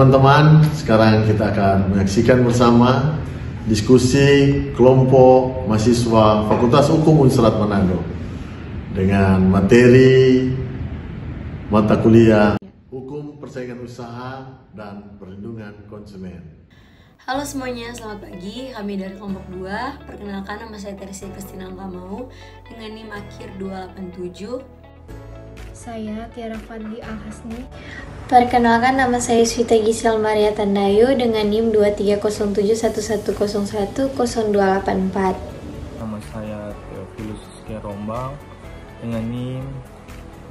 teman-teman, sekarang kita akan menyaksikan bersama diskusi kelompok mahasiswa Fakultas Hukum Unserat Manado dengan materi mata kuliah Hukum Persaingan Usaha dan Perlindungan Konsumen. Halo semuanya, selamat pagi. Kami dari kelompok 2. Perkenalkan, nama saya Teresa Kristina Angkamau dengan NIM akhir 287. Saya Tiara Fadli Al-Hasni. Perkenalkan, nama saya Swita Gisel Maria Tandayu dengan NIM 23071110284084. Nama saya Theophilus Rombang dengan NIM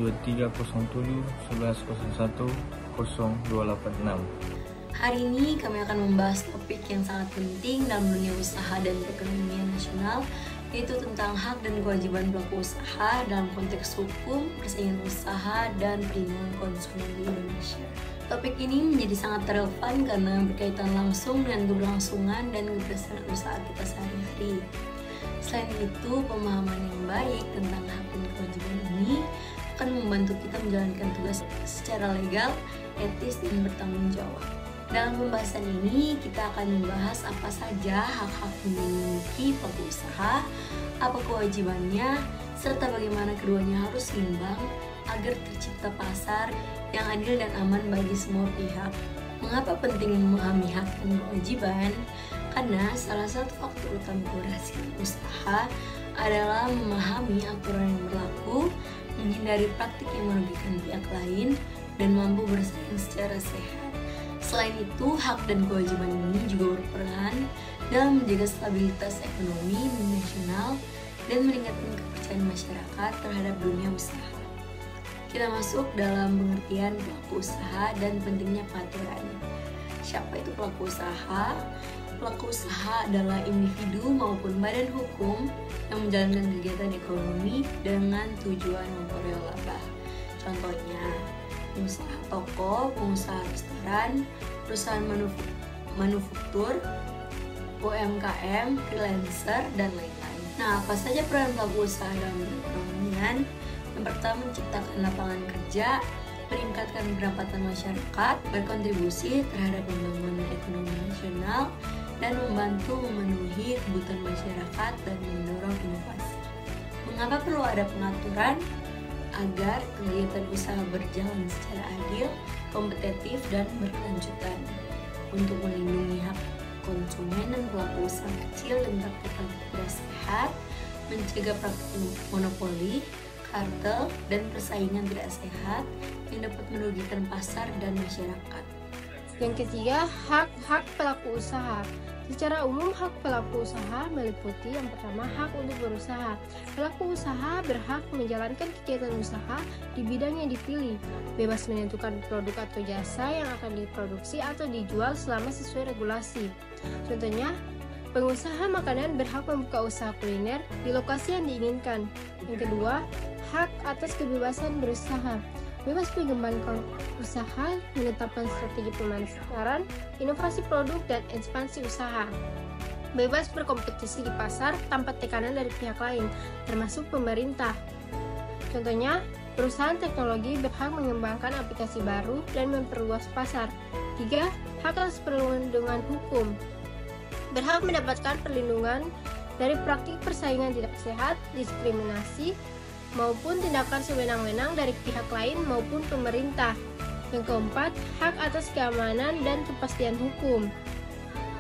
230711010286. Hari ini kami akan membahas topik yang sangat penting dalam dunia usaha dan perekonomian nasional, yaitu tentang hak dan kewajiban pelaku usaha dalam konteks hukum, persaingan usaha, dan perlindungan konsumen di Indonesia. Topik ini menjadi sangat relevan karena berkaitan langsung dengan keberlangsungan dan keberhasilan usaha kita sehari-hari. Selain itu, pemahaman yang baik tentang hak dan kewajiban ini akan membantu kita menjalankan tugas secara legal, etis, dan bertanggung jawab. Dalam pembahasan ini, kita akan membahas apa saja hak-hak yang dimiliki pelaku usaha, apa kewajibannya, serta bagaimana keduanya harus seimbang agar tercipta pasar yang adil dan aman bagi semua pihak. Mengapa penting memahami hak dan kewajiban? Karena salah satu faktor utama keberhasilan usaha adalah memahami aturan yang berlaku, menghindari praktik yang merugikan pihak lain, dan mampu bersaing secara sehat. Selain itu, hak dan kewajiban ini juga berperan dalam menjaga stabilitas ekonomi nasional dan meningkatkan kepercayaan masyarakat terhadap dunia usaha. Kita masuk dalam pengertian pelaku usaha dan pentingnya pengaturan. Siapa itu pelaku usaha? Pelaku usaha adalah individu maupun badan hukum yang menjalankan kegiatan ekonomi dengan tujuan memperoleh laba. Contohnya, pengusaha toko, pengusaha restoran, perusahaan manufaktur, UMKM, freelancer, dan lain-lain. Nah, apa saja peran pelaku usaha dalam perekonomian? Yang pertama, menciptakan lapangan kerja, meningkatkan pendapatan masyarakat, berkontribusi terhadap pembangunan ekonomi nasional, dan membantu memenuhi kebutuhan masyarakat dan mendorong inovasi. Mengapa perlu ada pengaturan? Agar kegiatan usaha berjalan secara adil, kompetitif, dan berkelanjutan untuk melindungi hak konsumen dan pelaku usaha kecil dan praktik tidak sehat, mencegah praktik monopoli, kartel, dan persaingan tidak sehat yang dapat merugikan pasar dan masyarakat. Yang ketiga, hak pelaku usaha. Secara umum, hak pelaku usaha meliputi yang pertama, hak untuk berusaha. Pelaku usaha berhak menjalankan kegiatan usaha di bidang yang dipilih, bebas menentukan produk atau jasa yang akan diproduksi atau dijual selama sesuai regulasi. Contohnya, pengusaha makanan berhak membuka usaha kuliner di lokasi yang diinginkan. Yang kedua, hak atas kebebasan berusaha. Bebas mengembangkan usaha, menetapkan strategi pemasaran, inovasi produk, dan ekspansi usaha. Bebas berkompetisi di pasar tanpa tekanan dari pihak lain, termasuk pemerintah. Contohnya, perusahaan teknologi berhak mengembangkan aplikasi baru dan memperluas pasar. 3. Hak atas perlindungan hukum. Berhak mendapatkan perlindungan dari praktik persaingan tidak sehat, diskriminasi, maupun tindakan sewenang-wenang dari pihak lain maupun pemerintah. Yang keempat, hak atas keamanan dan kepastian hukum.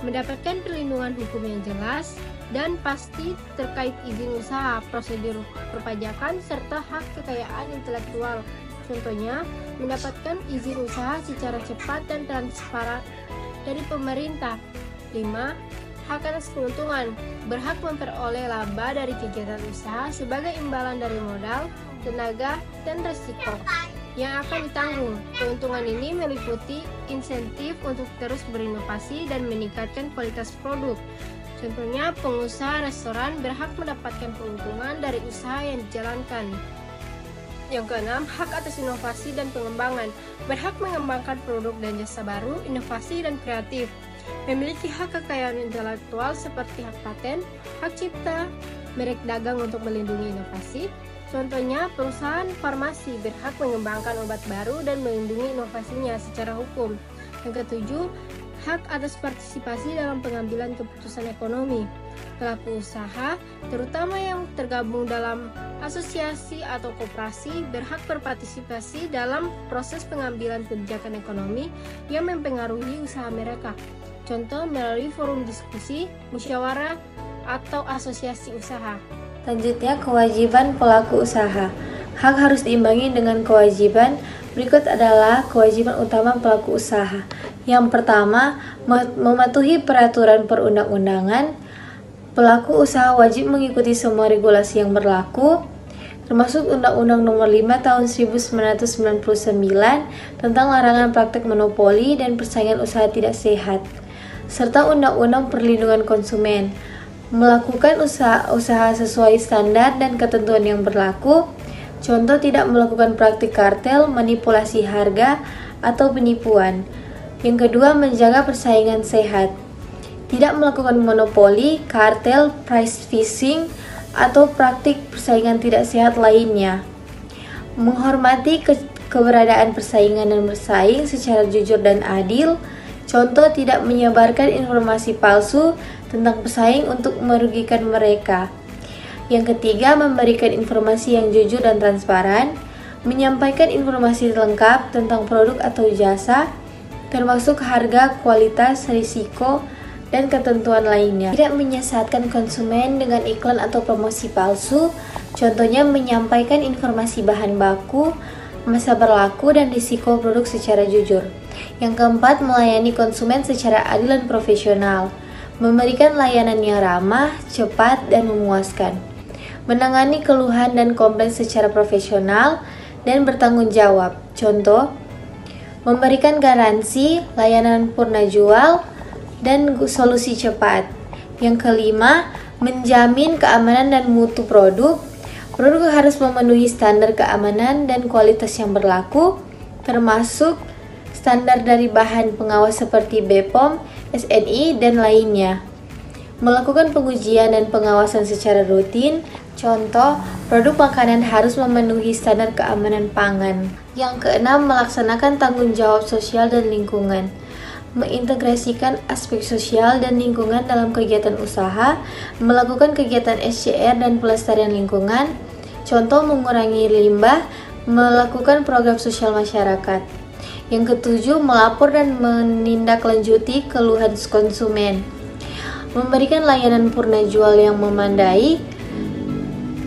Mendapatkan perlindungan hukum yang jelas dan pasti terkait izin usaha, prosedur perpajakan, serta hak kekayaan intelektual. Contohnya, mendapatkan izin usaha secara cepat dan transparan dari pemerintah. 5. Hak atas keuntungan. Berhak memperoleh laba dari kegiatan usaha sebagai imbalan dari modal, tenaga, dan risiko yang akan ditanggung. Keuntungan ini meliputi insentif untuk terus berinovasi dan meningkatkan kualitas produk. Contohnya, pengusaha restoran berhak mendapatkan keuntungan dari usaha yang dijalankan. Yang keenam, hak atas inovasi dan pengembangan. Berhak mengembangkan produk dan jasa baru, inovasi, dan kreatif. Memiliki hak kekayaan intelektual seperti hak paten, hak cipta, merek dagang untuk melindungi inovasi. Contohnya, perusahaan farmasi berhak mengembangkan obat baru dan melindungi inovasinya secara hukum. Yang ketujuh, hak atas partisipasi dalam pengambilan keputusan ekonomi. Pelaku usaha, terutama yang tergabung dalam asosiasi atau koperasi, berhak berpartisipasi dalam proses pengambilan kebijakan ekonomi yang mempengaruhi usaha mereka. Contoh melalui forum diskusi, musyawarah, atau asosiasi usaha. Selanjutnya, kewajiban pelaku usaha. Hak harus diimbangi dengan kewajiban. Berikut adalah kewajiban utama pelaku usaha. Yang pertama, mematuhi peraturan perundang-undangan. Pelaku usaha wajib mengikuti semua regulasi yang berlaku, termasuk Undang-Undang Nomor 5 Tahun 1999 tentang larangan praktek monopoli dan persaingan usaha tidak sehat, serta Undang-Undang Perlindungan Konsumen. Melakukan usaha sesuai standar dan ketentuan yang berlaku, contoh tidak melakukan praktik kartel, manipulasi harga, atau penipuan. Yang kedua, menjaga persaingan sehat. Tidak melakukan monopoli, kartel, price fixing, atau praktik persaingan tidak sehat lainnya. Menghormati keberadaan persaingan dan bersaing secara jujur dan adil. Contoh tidak menyebarkan informasi palsu tentang pesaing untuk merugikan mereka. Yang ketiga, memberikan informasi yang jujur dan transparan. Menyampaikan informasi lengkap tentang produk atau jasa, termasuk harga, kualitas, risiko, dan ketentuan lainnya. Tidak menyesatkan konsumen dengan iklan atau promosi palsu, contohnya menyampaikan informasi bahan baku, masa berlaku, dan risiko produk secara jujur. Yang keempat, melayani konsumen secara adil dan profesional, memberikan layanan yang ramah, cepat, dan memuaskan, menangani keluhan dan komplain secara profesional dan bertanggung jawab. Contoh, memberikan garansi, layanan purna jual, dan solusi cepat. Yang kelima, menjamin keamanan dan mutu produk. Produk harus memenuhi standar keamanan dan kualitas yang berlaku, termasuk standar dari bahan pengawas seperti BPOM, SNI, dan lainnya. Melakukan pengujian dan pengawasan secara rutin. Contoh, produk makanan harus memenuhi standar keamanan pangan. Yang keenam, melaksanakan tanggung jawab sosial dan lingkungan. Mengintegrasikan aspek sosial dan lingkungan dalam kegiatan usaha, melakukan kegiatan SCR dan pelestarian lingkungan, contoh mengurangi limbah, melakukan program sosial masyarakat. Yang ketujuh, melapor dan menindaklanjuti keluhan konsumen, memberikan layanan purna jual yang memadai,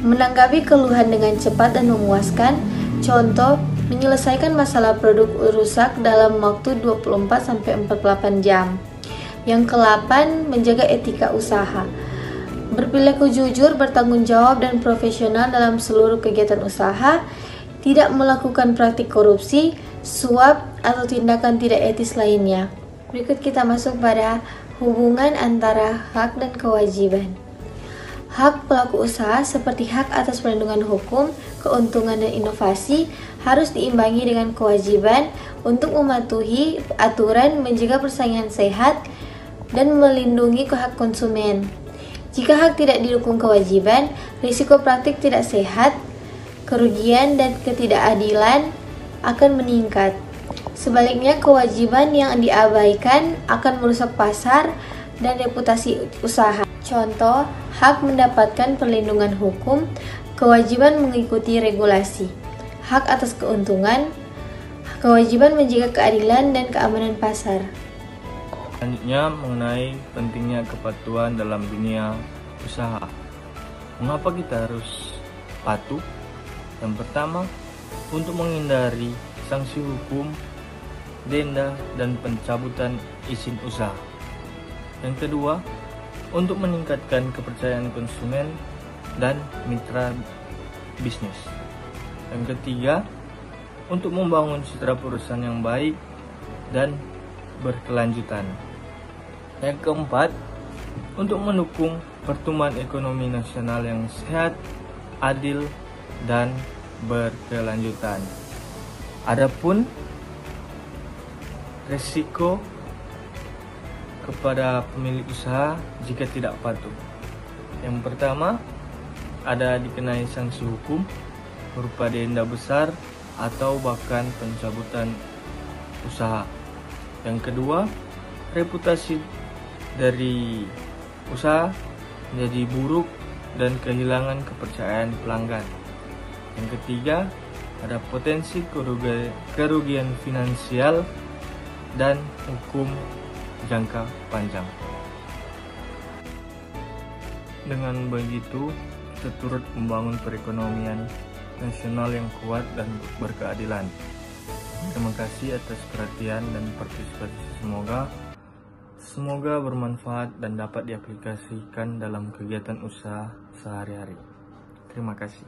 menanggapi keluhan dengan cepat dan memuaskan, contoh menyelesaikan masalah produk rusak dalam waktu 24-48 jam. Yang ke-8, menjaga etika usaha. Berperilaku jujur, bertanggung jawab, dan profesional dalam seluruh kegiatan usaha. Tidak melakukan praktik korupsi, suap, atau tindakan tidak etis lainnya. Berikut kita masuk pada hubungan antara hak dan kewajiban. Hak pelaku usaha seperti hak atas perlindungan hukum, keuntungan, dan inovasi harus diimbangi dengan kewajiban untuk mematuhi aturan, menjaga persaingan sehat, dan melindungi hak konsumen. Jika hak tidak didukung kewajiban, risiko praktik tidak sehat, kerugian, dan ketidakadilan akan meningkat. Sebaliknya, kewajiban yang diabaikan akan merusak pasar dan reputasi usaha. Contoh, hak mendapatkan perlindungan hukum, kewajiban mengikuti regulasi, hak atas keuntungan, kewajiban menjaga keadilan dan keamanan pasar. Selanjutnya mengenai pentingnya kepatuhan dalam dunia usaha. Mengapa kita harus patuh? Yang pertama, untuk menghindari sanksi hukum, denda, dan pencabutan izin usaha. Yang kedua, untuk meningkatkan kepercayaan konsumen dan mitra bisnis. Yang ketiga, untuk membangun citra perusahaan yang baik dan berkelanjutan. Yang keempat, untuk mendukung pertumbuhan ekonomi nasional yang sehat, adil, dan berkelanjutan. Adapun risiko kepada pemilik usaha jika tidak patuh. Yang pertama, ada dikenai sanksi hukum berupa denda besar atau bahkan pencabutan usaha. Yang kedua, reputasi dari usaha menjadi buruk dan kehilangan kepercayaan pelanggan. Yang ketiga, ada potensi kerugian finansial dan hukum jangka panjang. Dengan begitu, kita turut membangun perekonomian nasional yang kuat dan berkeadilan. Terima kasih atas perhatian dan partisipasi semoga bermanfaat dan dapat diaplikasikan dalam kegiatan usaha sehari-hari. Terima kasih.